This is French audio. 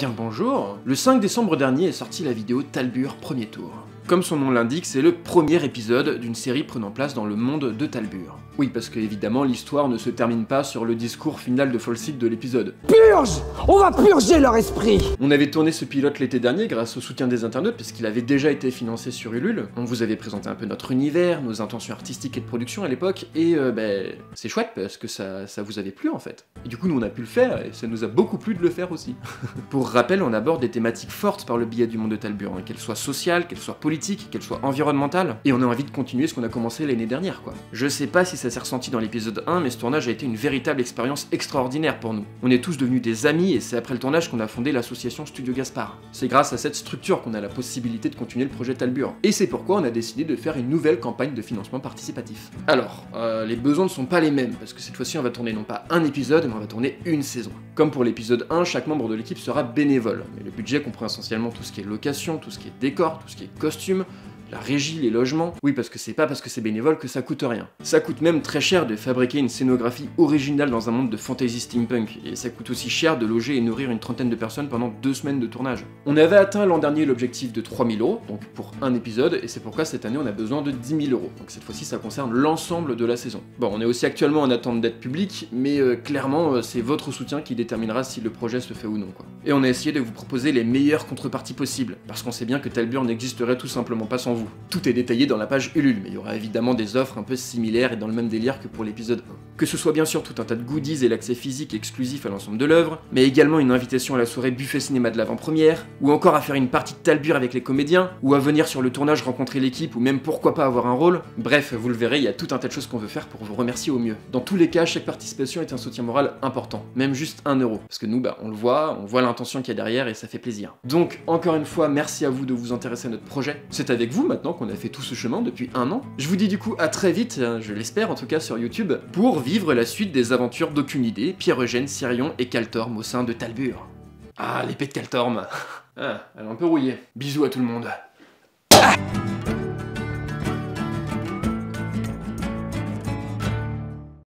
Bien le bonjour. Le 5 décembre dernier est sortie la vidéo Talbur premier tour. Comme son nom l'indique, c'est le premier épisode d'une série prenant place dans le monde de Talbur. Oui, parce que évidemment l'histoire ne se termine pas sur le discours final de Folsite de l'épisode. Purge! On va purger leur esprit! On avait tourné ce pilote l'été dernier grâce au soutien des internautes, puisqu'il avait déjà été financé sur Ulule. On vous avait présenté un peu notre univers, nos intentions artistiques et de production à l'époque, et c'est chouette parce que ça vous avait plu en fait. Et du coup nous on a pu le faire, et ça nous a beaucoup plu de le faire aussi. Pour rappel, on aborde des thématiques fortes par le biais du monde de Talbur, qu'elles soient sociales, qu'elles soient politiques, qu'elles soient environnementales, et on a envie de continuer ce qu'on a commencé l'année dernière quoi. Je sais pas si ça s'est ressenti dans l'épisode 1, mais ce tournage a été une véritable expérience extraordinaire pour nous. On est tous devenus des amis, et c'est après le tournage qu'on a fondé l'association Studio Gaspard. C'est grâce à cette structure qu'on a la possibilité de continuer le projet Talbur. Et c'est pourquoi on a décidé de faire une nouvelle campagne de financement participatif. Alors, les besoins ne sont pas les mêmes, parce que cette fois-ci on va tourner non pas un épisode, mais on va tourner une saison. Comme pour l'épisode 1, chaque membre de l'équipe sera bénévole, mais le budget comprend essentiellement tout ce qui est location, tout ce qui est décor, tout ce qui est costume, la régie, les logements. Oui, parce que c'est pas parce que c'est bénévole que ça coûte rien. Ça coûte même très cher de fabriquer une scénographie originale dans un monde de fantasy steampunk, et ça coûte aussi cher de loger et nourrir une trentaine de personnes pendant 2 semaines de tournage. On avait atteint l'an dernier l'objectif de 3 000 €, donc pour un épisode, et c'est pourquoi cette année on a besoin de 10 000 €. Donc cette fois-ci ça concerne l'ensemble de la saison. Bon, on est aussi actuellement en attente d'aide publique, mais clairement c'est votre soutien qui déterminera si le projet se fait ou non quoi. Et on a essayé de vous proposer les meilleures contreparties possibles, parce qu'on sait bien que Talbur n'existerait tout simplement pas sans vous. Tout est détaillé dans la page Ulule, mais il y aura évidemment des offres un peu similaires et dans le même délire que pour l'épisode 1. Que ce soit bien sûr tout un tas de goodies et l'accès physique exclusif à l'ensemble de l'œuvre, mais également une invitation à la soirée buffet cinéma de l'avant-première, ou encore à faire une partie de Talbur avec les comédiens, ou à venir sur le tournage rencontrer l'équipe, ou même pourquoi pas avoir un rôle. Bref, vous le verrez, il y a tout un tas de choses qu'on veut faire pour vous remercier au mieux. Dans tous les cas, chaque participation est un soutien moral important, même juste 1 €. Parce que nous, on le voit, on voit l'intention qu'il y a derrière et ça fait plaisir. Donc, encore une fois, merci à vous de vous intéresser à notre projet. C'est avec vous maintenant qu'on a fait tout ce chemin depuis 1 an. Je vous dis du coup à très vite, je l'espère en tout cas sur YouTube, pour vivre la suite des aventures d'Aucune Idée, Pierre-Eugène, Sirion et Kaltorm au sein de Talbur. Ah, l'épée de Kaltorm. Ah, elle est un peu rouillée. Bisous à tout le monde. Ah